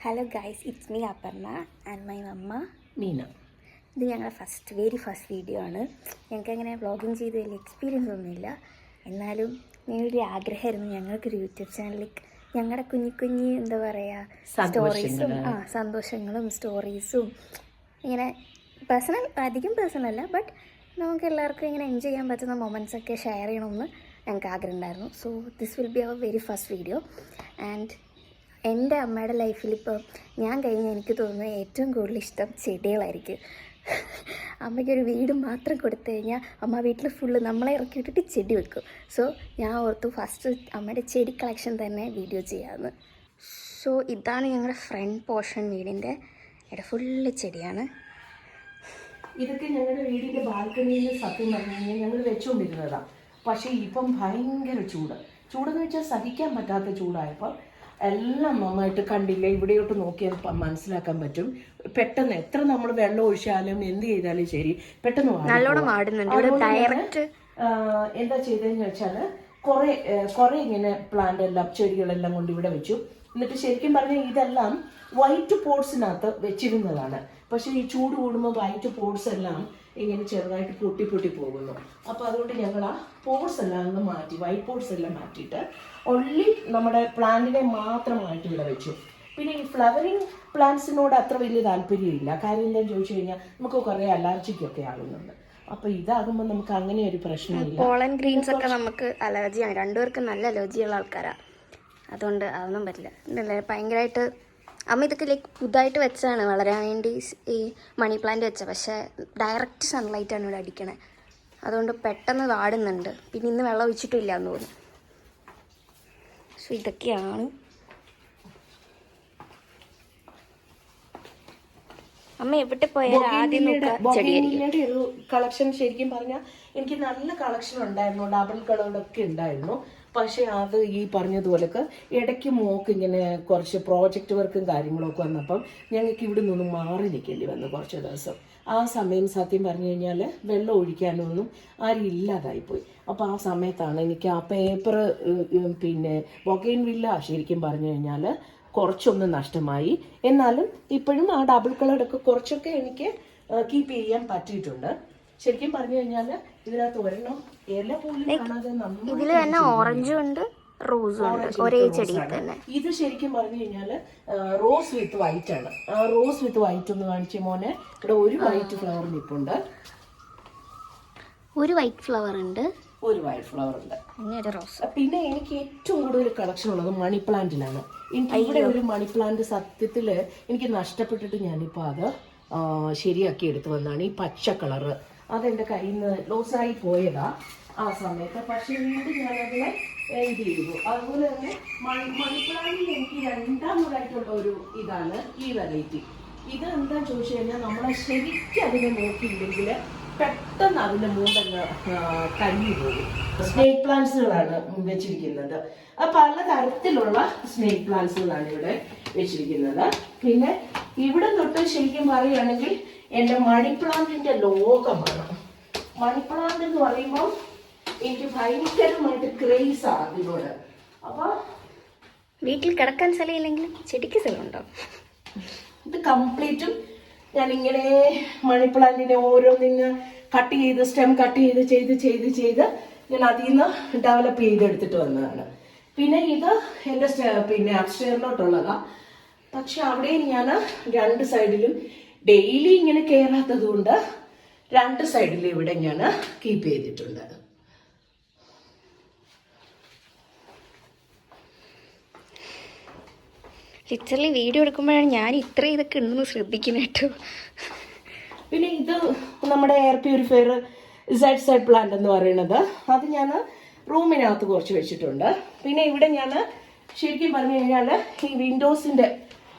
Hello guys, it's me Aparna and my mamma Neena. ഇത് ഞങ്ങളുടെ very first video ആണ്. ഞങ്ങൾക്ക് അങ്ങനെ വ്ളോഗിങ് ചെയ്ത് വലിയ എക്സ്പീരിയൻസ് ഒന്നുമില്ല. എന്നാലും ഞങ്ങളൊരു ആഗ്രഹമായിരുന്നു ഞങ്ങൾക്കൊരു യൂട്യൂബ് ചാനലിൽ ഞങ്ങളുടെ കുഞ്ഞി എന്താ പറയുക സ്റ്റോറീസും സന്തോഷങ്ങളും സ്റ്റോറീസും ഇങ്ങനെ അധികം പേഴ്സണലല്ല, ബട്ട് നമുക്ക് എല്ലാവർക്കും ഇങ്ങനെ എൻജോയ് ചെയ്യാൻ പറ്റുന്ന മൊമെൻറ്റ്സൊക്കെ ഷെയർ ചെയ്യണമെന്ന് ഞങ്ങൾക്ക് ആഗ്രഹം ഉണ്ടായിരുന്നു. So this will be our very first video. And എൻ്റെ അമ്മയുടെ ലൈഫിൽ ഇപ്പോൾ ഞാൻ കഴിഞ്ഞാൽ എനിക്ക് തോന്നുന്നത് ഏറ്റവും കൂടുതൽ ഇഷ്ടം ചെടികളായിരിക്കും. അമ്മയ്ക്കൊരു വീട് മാത്രം കൊടുത്തു കഴിഞ്ഞാൽ അമ്മ വീട്ടിൽ ഫുള്ള് നമ്മളെ ഇറക്കി വിട്ടിട്ട് ചെടി വെക്കും. സോ ഞാൻ ഓർത്തു ഫസ്റ്റ് അമ്മയുടെ ചെടി കളക്ഷൻ തന്നെ വീഡിയോ ചെയ്യാമെന്ന്. സോ ഇതാണ് ഞങ്ങളുടെ ഫ്രണ്ട് പോർഷൻ വീടിൻ്റെ. ഇവിടെ ഫുള്ള് ചെടിയാണ്. ഇതൊക്കെ ഞങ്ങളുടെ വീടിൻ്റെ ബാൽക്കണിയിൽ സത്യം പറഞ്ഞു കഴിഞ്ഞാൽ ഞങ്ങൾ വെച്ചുകൊണ്ടിരുന്നതാണ്. പക്ഷേ ഇപ്പം ഭയങ്കര ചൂടെന്ന് വെച്ചാൽ സഹിക്കാൻ പറ്റാത്ത ചൂടായപ്പോൾ എല്ലാം നന്നായിട്ട് കണ്ടില്ല. ഇവിടെയോട്ട് നോക്കിയാൽ മനസ്സിലാക്കാൻ പറ്റും. പെട്ടെന്ന് എത്ര നമ്മൾ വെള്ളം ഒഴിച്ചാലും എന്ത് ചെയ്താലും ശരി പെട്ടെന്ന് എന്താ ചെയ്തതെന്ന് വെച്ചാൽ കുറെ ഇങ്ങനെ പ്ലാന്റ് എല്ലാം ചെടികളെല്ലാം കൊണ്ട് ഇവിടെ വെച്ചു. എന്നിട്ട് ശരിക്കും പറഞ്ഞാൽ ഇതെല്ലാം വൈറ്റ് പോട്ട്സിനകത്ത് വെച്ചിരുന്നതാണ്. പക്ഷെ ഈ ചൂട് കൂടുമ്പോൾ വൈറ്റ് പോട്ട്സ് എല്ലാം ഇങ്ങനെ ചെറുതായിട്ട് പൊട്ടി പോകുന്നു. അപ്പോൾ അതുകൊണ്ട് ഞങ്ങൾ ആ പോട്ട്സ് എല്ലാം ഒന്ന് മാറ്റി, വൈറ്റ് പോട്ട്സ് എല്ലാം മാറ്റിയിട്ട് ഒൺലി നമ്മുടെ പ്ലാന്റിനെ മാത്രമായിട്ട് ഇവിടെ വെച്ചു. പിന്നെ ഈ ഫ്ലവറിങ് പ്ലാന്റ്സിനോട് അത്ര വലിയ താല്പര്യമില്ല. കാര്യം എന്താണെന്ന് ചോദിച്ചു കഴിഞ്ഞാൽ നമുക്ക് കുറേ അലർജിക്കൊക്കെ ആകുന്നുണ്ട്. അപ്പോൾ ഇതാകുമ്പോൾ നമുക്ക് അങ്ങനെ ഒരു പ്രശ്നമില്ല. പോളൻ ഗ്രീൻസ് ഒക്കെ നമുക്ക് അലർജിയാണ്. രണ്ടുപേർക്കും നല്ല അലർജിയുള്ള ആൾക്കാരാണ്. അതുകൊണ്ട് അതൊന്നും പറ്റില്ല. ഭയങ്കരമായിട്ട് അമ്മ ഇതൊക്കെ പുതുതായിട്ട് വെച്ചാണ് വളരാൻ വേണ്ടി ഈ മണി പ്ലാന്റ് വെച്ചത്. പക്ഷേ ഡയറക്റ്റ് സൺലൈറ്റാണ് ഇവിടെ അടിക്കണേ. അതുകൊണ്ട് പെട്ടെന്ന് വാടുന്നുണ്ട്. പിന്നെ ഇന്ന് വെള്ളം ഒഴിച്ചിട്ടില്ല എന്ന് തോന്നുന്നു. സോ ഇതൊക്കെയാണ് അമ്മ എവിടെ പോയാലും ആദ്യം ഒരു കളക്ഷൻ. ശരിക്കും പറഞ്ഞാൽ എനിക്ക് നല്ല കളക്ഷൻ ഉണ്ടായിരുന്നു, ഡബിൾ കളറൊക്കെ ഉണ്ടായിരുന്നു. പക്ഷെ അത് ഈ പറഞ്ഞതുപോലൊക്കെ ഇടയ്ക്ക് മോക്ക് ഇങ്ങനെ കുറച്ച് പ്രോജക്റ്റ് വർക്കും കാര്യങ്ങളൊക്കെ വന്നപ്പം ഞങ്ങൾക്ക് ഇവിടെ നിന്നും മാറി നിൽക്കേണ്ടി വന്നു കുറച്ച് ദിവസം. ആ സമയം സത്യം പറഞ്ഞു കഴിഞ്ഞാൽ വെള്ളം ഒഴിക്കാനൊന്നും ആരും ഇല്ലാതായിപ്പോയി. അപ്പോൾ ആ സമയത്താണ് എനിക്ക് ആ പേപ്പർ പിന്നെ ബൊഗെയിൻവില്ല ശരിക്കും പറഞ്ഞു കഴിഞ്ഞാൽ കുറച്ചൊന്ന് നഷ്ടമായി. എന്നാലും ഇപ്പോഴും ആ ഡബിൾ കളറൊക്കെ കുറച്ചൊക്കെ എനിക്ക് കീപ്പ് ചെയ്യാൻ പറ്റിയിട്ടുണ്ട്. ശരിക്കും പറഞ്ഞു കഴിഞ്ഞാൽ ഇതിനകത്ത് ഒരെണ്ണം ഇല പോലും കാണാതെ ഇതിൽ തന്നെ ഓറഞ്ചും ഉണ്ട്, റോസും ഉണ്ട് ഒരേ ചെടി തന്നെ. ഇത് ശരിക്കും പറഞ്ഞു കഴിഞ്ഞാൽ റോസ് വിത്ത് വൈറ്റ് ആണ്. ആ റോസ് വിത്ത് വൈറ്റ് ഒന്ന് കാണിച്ച മോനെ. ഇവിടെ ഒരു വൈറ്റ് ഫ്ലവർ നിൽപ്പുണ്ട്, ഒരു വൈറ്റ് ഫ്ലവർ ഉണ്ട്, റോസ്. പിന്നെ എനിക്ക് ഏറ്റവും കൂടുതൽ കളക്ഷൻ ഉള്ളത് മണി പ്ലാന്റിലാണ്. എനിക്ക് ഇവിടെ ഒരു മണി പ്ലാന്റ് സത്യത്തിൽ എനിക്ക് നഷ്ടപ്പെട്ടിട്ട് ഞാനിപ്പോൾ അത് ശരിയാക്കി എടുത്തു വന്നതാണ്. ഈ പച്ച കളറ് അതെൻ്റെ കയ്യിൽ നിന്ന് ലോസായി പോയതാ ആ സമയത്ത്. പക്ഷേ വീണ്ടും ഞാനതിനെ ഇത് ചെയ്തു. അതുപോലെ തന്നെ മണി പ്ലാന്റിൽ എനിക്ക് രണ്ടാമതായിട്ടുള്ള ഒരു ഇതാണ് ഈ വെറൈറ്റി. ഇത് എന്താണെന്ന് ചോദിച്ചു കഴിഞ്ഞാൽ നമ്മളെ ശരിക്കും അതിനെ നോക്കിയില്ലെങ്കിൽ പെട്ടെന്ന് അതിൻ്റെ മൂടങ്ങ് കരിഞ്ഞു പോകും. സ്നേക്ക് പ്ലാന്റ്സുകളാണ് വെച്ചിരിക്കുന്നത്. പല തരത്തിലുള്ള സ്നേക്ക് പ്ലാന്റ്സുകളാണ് ഇവിടെ വെച്ചിരിക്കുന്നത്. പിന്നെ ഇവിടെ തൊട്ട് ശരിക്കും പറയുകയാണെങ്കിൽ എൻ്റെ മണി പ്ലാന്റിന്റെ ലോകമാണ്. മണി പ്ലാന്റ് എന്ന് പറയുമ്പോൾ എനിക്ക് ഭയങ്കരമായിട്ട് ക്രേസാണ് അതിനോട്. അപ്പൊ വീട്ടിൽ കിടക്കാൻ സ്ഥലമില്ലെങ്കിലും ചെടിക്ക് സ്ഥലമുണ്ടോ? ഇത് കംപ്ലീറ്റും ഞാനിങ്ങനെ മണി പ്ലാന്റിനെ ഓരോന്നിങ്ങനെ കട്ട് ചെയ്ത് സ്റ്റെം കട്ട് ചെയ്ത് ഞാൻ അതിൽ നിന്ന് ഡെവലപ്പ് ചെയ്തെടുത്തിട്ട് വന്നതാണ്. പിന്നെ ഇത് എൻ്റെ പിന്നെ അപ്സ്റ്റെയറിലോട്ടുള്ളതാ. പക്ഷെ അവിടെയും ഞാൻ രണ്ട് സൈഡിലും ഡെയിലി ഇങ്ങനെ കയറാത്തത് കൊണ്ട് രണ്ട് സൈഡിലും ഇവിടെ ഞാൻ കീപ്പ് ചെയ്തിട്ടുണ്ട്. ലിറ്ററലി വീഡിയോ എടുക്കുമ്പോഴാണ് ഞാൻ ഇത്ര ഇതൊക്കെ ഉണ്ടെന്ന് ശ്രദ്ധിക്കുന്നത് കേട്ടോ. പിന്നെ ഇത് നമ്മുടെ എയർ പ്യൂരിഫയർ സൈഡ് പ്ലാന്റ് എന്ന് പറയുന്നത് അത് ഞാൻ റൂമിനകത്ത് കുറച്ച് വെച്ചിട്ടുണ്ട്. പിന്നെ ഇവിടെ ഞാൻ ശരിക്കും പറഞ്ഞു കഴിഞ്ഞാൽ ഈ വിൻഡോസിൻ്റെ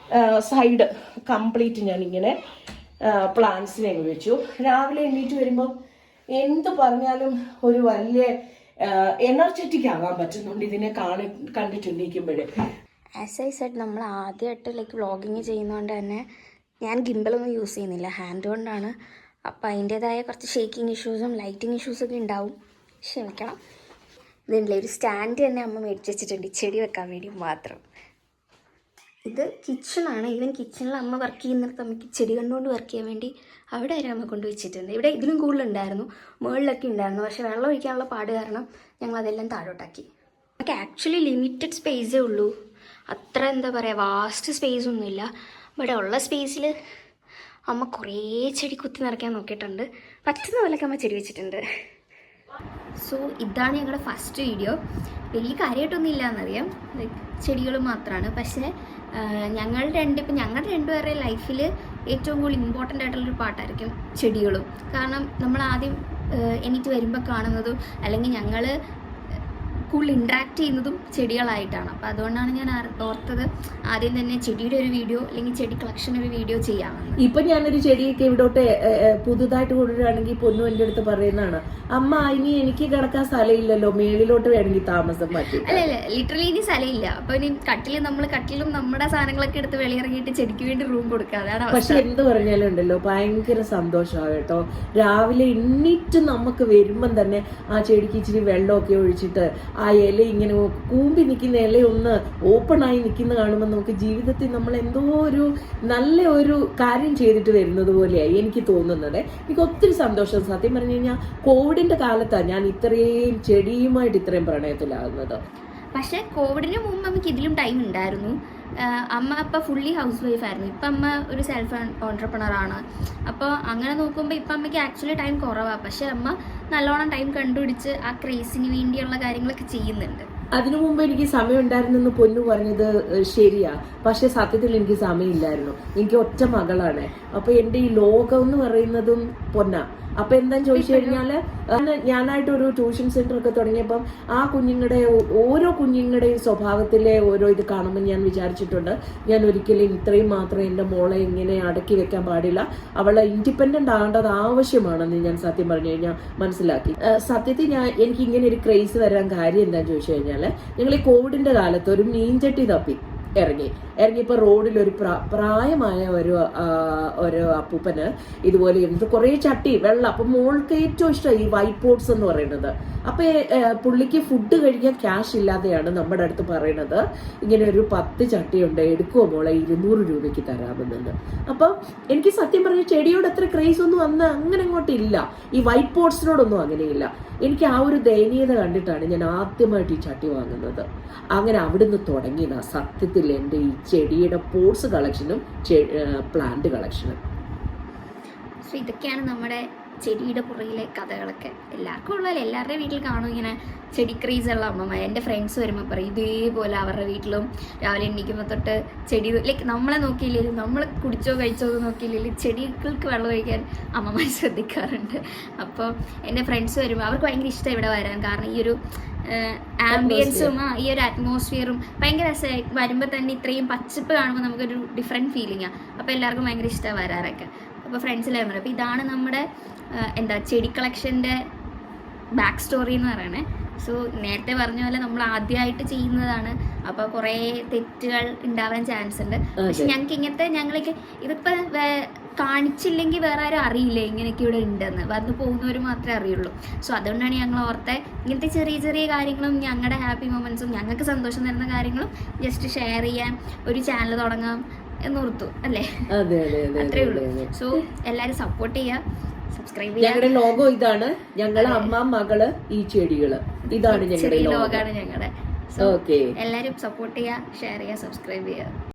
സൈഡ് കംപ്ലീറ്റ് ഞാനിങ്ങനെ പ്ലാന്റ്സിനെ വെച്ചു. രാവിലെ എണീറ്റ് വരുമ്പോൾ എന്ത് പറഞ്ഞാലും ഒരു വലിയ എനർജറ്റിക് ആകാൻ പറ്റുന്നുണ്ട് ഇതിനെ കണ്ടിട്ടുണ്ടിരിക്കുമ്പോഴേ. ആസ് ഐ സെഡ്, നമ്മൾ ആദ്യമായിട്ട് വ്ളോഗിങ് ചെയ്യുന്നതുകൊണ്ട് തന്നെ ഞാൻ ഗിംബലൊന്നും യൂസ് ചെയ്യുന്നില്ല, ഹാൻഡ് കൊണ്ടാണ്. അപ്പോൾ അതിൻ്റേതായ കുറച്ച് ഷേക്കിംഗ് ഇഷ്യൂസും ലൈറ്റിംഗ് ഇഷ്യൂസൊക്കെ ഉണ്ടാവും, ക്ഷമിക്കണം. ഇതിൻ്റെ ഒരു സ്റ്റാൻഡ് തന്നെ അമ്മ മേടിച്ച് വെച്ചിട്ടുണ്ട് ചെടി വെക്കാൻ വേണ്ടി മാത്രം. ഇത് കിച്ചണാണ്. ഈവൻ കിച്ചണിൽ അമ്മ വർക്ക് ചെയ്യുന്നിടത്ത് അമ്മയ്ക്ക് ചെടി കണ്ടുകൊണ്ട് വർക്ക് ചെയ്യാൻ വേണ്ടി അവിടെ വരെ അമ്മ കൊണ്ട് വെച്ചിട്ടുണ്ട്. ഇവിടെ ഇതിലും കൂടുതലുണ്ടായിരുന്നു, മുകളിലൊക്കെ ഉണ്ടായിരുന്നു. പക്ഷേ വെള്ളം ഒഴിക്കാനുള്ള പാട് കാരണം ഞങ്ങൾ അതെല്ലാം താഴോട്ടാക്കി. നമുക്ക് ആക്ച്വലി ലിമിറ്റഡ് സ്പേസേ ഉള്ളൂ, അത്ര എന്താ പറയുക വാസ്റ്റ് സ്പേസ് ഒന്നുമില്ല. ഇവിടെ ഉള്ള സ്പേസിൽ അമ്മ കുറേ ചെടി കുത്തി നിറയ്ക്കാൻ നോക്കിയിട്ടുണ്ട്. പറ്റുന്ന പോലെയൊക്കെ അമ്മ ചെടി വെച്ചിട്ടുണ്ട്. സോ ഇതാണ് ഞങ്ങളുടെ ഫസ്റ്റ് വീഡിയോ. വലിയ കാര്യമായിട്ടൊന്നും ഇല്ല എന്നറിയാം, ലൈക്ക് ചെടികൾ മാത്രമാണ്. പക്ഷേ ഞങ്ങളുടെ രണ്ടുപേരുടെ ലൈഫിൽ ഏറ്റവും കൂടുതൽ ഇമ്പോർട്ടൻ്റ് ആയിട്ടുള്ളൊരു പാട്ടായിരിക്കും ചെടികളും. കാരണം നമ്മൾ ആദ്യം എനിക്ക് വരുമ്പോൾ കാണുന്നതും അല്ലെങ്കിൽ ഞങ്ങൾ കൂടുതൽ ഇൻട്രാക്ട് ചെയ്യുന്നതും ചെടികളായിട്ടാണ്. അപ്പോൾ അതുകൊണ്ടാണ് ഞാൻ ഓർത്തത് ആദ്യം തന്നെ ചെടിയുടെ ഒരു വീഡിയോ അല്ലെങ്കിൽ ചെടി കളക്ഷൻ ഒരു വീഡിയോ ചെയ്യാമെന്ന്. ഇപ്പൊ ഞാനൊരു ചെടിയൊക്കെ ഇവിടോട്ട് പുതുതായിട്ട് കൊണ്ടുവരികയാണെങ്കിൽ പൊന്നു എൻ്റെ അടുത്ത് പറയുന്നതാണ്, അമ്മ ഇനി എനിക്ക് കിടക്കാൻ സ്ഥലമില്ലല്ലോ, മേളിലോട്ട് വേണമെങ്കിൽ താമസം മാറ്റി. അല്ല ലിറ്ററലി ഇനി സ്ഥലമില്ല. അപ്പൊ ഇനി കട്ടിലും നമ്മുടെ സാധനങ്ങളൊക്കെ എടുത്ത് വെളിയിറങ്ങിയിട്ട് ചെടിക്ക് വേണ്ടി റൂം കൊടുക്കുക, അതാണ്. പക്ഷെ എന്ത് പറഞ്ഞാലും ഉണ്ടല്ലോ ഭയങ്കര സന്തോഷമാണ് കേട്ടോ. രാവിലെ എണ്ണീറ്റ് നമുക്ക് വരുമ്പം തന്നെ ആ ചെടിക്ക് ഇച്ചിരി വെള്ളമൊക്കെ ഒഴിച്ചിട്ട് ആ ഇല ഇങ്ങനെ കൂമ്പി നിൽക്കുന്ന ഇലയൊന്ന് ഓപ്പണായി നിൽക്കുന്ന കാണുമ്പോൾ നമുക്ക് ജീവിതത്തിൽ നമ്മൾ എന്തോ ഒരു നല്ല ഒരു കാര്യം ചെയ്തിട്ട് വരുന്നത് പോലെയായി എനിക്ക് തോന്നുന്നത്. എനിക്ക് ഒത്തിരി സന്തോഷം. സത്യം പറഞ്ഞു കഴിഞ്ഞാൽ കോവിഡിന്റെ കാലത്താണ് ഞാൻ ഇത്രയും ചെടിയുമായിട്ട് ഇത്രയും പ്രണയത്തിലാകുന്നത്. പക്ഷെ കോവിഡിന് മുമ്പ് നമുക്ക് ഇതിലും ടൈം ഉണ്ടായിരുന്നു. അമ്മ അപ്പം ഫുള്ളി ഹൗസ് വൈഫായിരുന്നു. ഇപ്പം അമ്മ ഒരു സെൽഫ് ഓൺട്രപ്രണറാണ്. അപ്പോൾ അങ്ങനെ നോക്കുമ്പോൾ ഇപ്പം അമ്മയ്ക്ക് ആക്ച്വലി ടൈം കുറവാണ്. പക്ഷെ അമ്മ നല്ലോണം ടൈം കണ്ടുപിടിച്ച് ആ ക്രേസിന് വേണ്ടിയുള്ള കാര്യങ്ങളൊക്കെ ചെയ്യുന്നുണ്ട്. അതിനു മുമ്പ് എനിക്ക് സമയം ഉണ്ടായിരുന്നെന്ന് പൊന്നു പറഞ്ഞത് ശരിയാ. പക്ഷെ സത്യത്തിൽ എനിക്ക് സമയമില്ലായിരുന്നു. എനിക്ക് ഒറ്റ മകളാണ്. അപ്പൊ എന്റെ ഈ ലോകം എന്ന് പറയുന്നതും പൊന്നാ. അപ്പൊ എന്താന്ന് ചോദിച്ചു കഴിഞ്ഞാല് ഞാനായിട്ടൊരു ട്യൂഷൻ സെന്റർ ഒക്കെ തുടങ്ങിയപ്പം ആ ഓരോ കുഞ്ഞുങ്ങളുടെയും സ്വഭാവത്തിലെ ഓരോ ഇത് കാണുമ്പോൾ ഞാൻ വിചാരിച്ചിട്ടുണ്ട്, ഞാൻ ഒരിക്കലും ഇത്രയും മാത്രം എൻ്റെ മോളെ ഇങ്ങനെ അടക്കി വെക്കാൻ പാടില്ല, അവളെ ഇൻഡിപെൻഡന്റ് ആകേണ്ടത് ആവശ്യമാണെന്ന് ഞാൻ സത്യം പറഞ്ഞു കഴിഞ്ഞാൽ മനസ്സിലാക്കി. സത്യത്തിൽ എനിക്ക് ഇങ്ങനെ ഒരു ക്രേസ് വരാൻ കാര്യം എന്താന്ന് ചോദിച്ചു കഴിഞ്ഞാല്, ഞങ്ങൾ ഈ കോവിഡിന്റെ കാലത്ത് ഒരു മീൻചട്ടി തപ്പി ഇറങ്ങിയപ്പോൾ റോഡിൽ ഒരു പ്രായമായ ഒരു അപ്പൂപ്പന് ഇതുപോലെ ഇരുന്നിട്ട് കുറേ ചട്ടി വെള്ളം. അപ്പൊ മോൾക്ക് ഏറ്റവും ഇഷ്ടം ഈ വൈറ്റ് പോട്ട്സ് എന്ന് പറയുന്നത്. അപ്പൊ പുള്ളിക്ക് ഫുഡ് കഴിക്കാൻ ക്യാഷ് ഇല്ലാതെയാണ് നമ്മുടെ അടുത്ത് പറയണത്, ഇങ്ങനെ ഒരു 10 ചട്ടിയുണ്ട്, എടുക്കുമോ മോളെ, 200 രൂപയ്ക്ക് തരാമെന്നുണ്ട്. അപ്പൊ എനിക്ക് സത്യം പറഞ്ഞ ചെടിയോട് അത്ര ക്രേസ് ഒന്നും അന്ന് അങ്ങനെ അങ്ങോട്ടില്ല. ഈ വൈറ്റ് പോട്ട്സിനോടൊന്നും അങ്ങനെയില്ല. എനിക്ക് ആ ഒരു ദയനീയത കണ്ടിട്ടാണ് ഞാൻ ആദ്യമായിട്ട് ഈ ചട്ടി വാങ്ങുന്നത്. അങ്ങനെ അവിടുന്ന് തുടങ്ങിയതാ സത്യത്തിൽ എൻ്റെ ഈ ചെടിയുടെ പോട്ട്സ് കളക്ഷനും പ്ലാന്റ് കളക്ഷനും. സോ ഇതൊക്കെയാണ് നമ്മുടെ ചെടിയുടെ പുറകിലെ കഥകളൊക്കെ. എല്ലാവർക്കും ഉള്ളതല്ല, എല്ലാവരുടെ വീട്ടിൽ കാണും ഇങ്ങനെ ചെടി ക്രേസുള്ള അമ്മമാർ. എൻ്റെ ഫ്രണ്ട്സ് വരുമ്പോൾ പറയും ഇതേപോലെ അവരുടെ വീട്ടിലും രാവിലെ എണീക്കുമ്പോൾ തൊട്ട് ചെടി, ലൈക്ക് നമ്മളെ നോക്കിയില്ലെങ്കിലും നമ്മൾ കുടിച്ചോ കഴിച്ചോ നോക്കിയില്ലെങ്കിലും ചെടികൾക്ക് വെള്ളം ഒഴിക്കാൻ അമ്മമാർ ശ്രദ്ധിക്കാറുണ്ട്. അപ്പോൾ എൻ്റെ ഫ്രണ്ട്സ് വരുമ്പോൾ അവർക്ക് ഭയങ്കര ഇഷ്ടം ഇവിടെ വരാൻ. കാരണം ഈ ഒരു ആംബിയൻസും ഈ ഒരു അറ്റ്മോസ്ഫിയറും ഭയങ്കര രസമായി. വരുമ്പോൾ തന്നെ ഇത്രയും പച്ചപ്പ് കാണുമ്പോൾ നമുക്കൊരു ഡിഫറെൻറ്റ് ഫീലിംഗാണ്. അപ്പോൾ എല്ലാവർക്കും ഭയങ്കര ഇഷ്ടമാണ് വരാറൊക്കെ. അപ്പോൾ ഫ്രണ്ട്സിലായി പറയും. അപ്പോൾ ഇതാണ് നമ്മുടെ ചെടി കളക്ഷൻ്റെ ബാക്ക് സ്റ്റോറി എന്ന് പറയണേ. സോ നേരത്തെ പറഞ്ഞ പോലെ നമ്മൾ ആദ്യമായിട്ട് ചെയ്യുന്നതാണ്. അപ്പോൾ കുറേ തെറ്റുകൾ ഉണ്ടാവാൻ ചാൻസ് ഉണ്ട്. പക്ഷെ ഞങ്ങൾക്ക് ഇതിപ്പോൾ കാണിച്ചില്ലെങ്കിൽ വേറെ ആരും അറിയില്ല ഇങ്ങനെയൊക്കെ ഇവിടെ ഉണ്ടെന്ന്. വന്ന് പോകുന്നവർ മാത്രമേ അറിയുള്ളൂ. സോ അതുകൊണ്ടാണ് ഞങ്ങൾ ഓർത്തെ ഇങ്ങനത്തെ ചെറിയ ചെറിയ കാര്യങ്ങളും ഞങ്ങളുടെ ഹാപ്പി മൊമെൻറ്റ്സും ഞങ്ങൾക്ക് സന്തോഷം തരുന്ന കാര്യങ്ങളും ജസ്റ്റ് ഷെയർ ചെയ്യാൻ ഒരു ചാനൽ തുടങ്ങാം എന്നോർത്തു, അല്ലേ? അത്രേ ഉള്ളൂ. സോ എല്ലാവരും സപ്പോർട്ട് ചെയ്യുക, സബ്സ്ക്രൈബ് ചെയ്യുക. ഞങ്ങളുടെ ലോഗോ ഇതാണ്, ഞങ്ങളെ അമ്മ മകള് ഈ ചെടികള്, ഇതാണ് ഞങ്ങളുടെ ലോഗാണ് ഞങ്ങളുടെ. സോ എല്ലാവരും സപ്പോർട്ട് ചെയ്യുക, ഷെയർ ചെയ്യുക, സബ്സ്ക്രൈബ് ചെയ്യുക.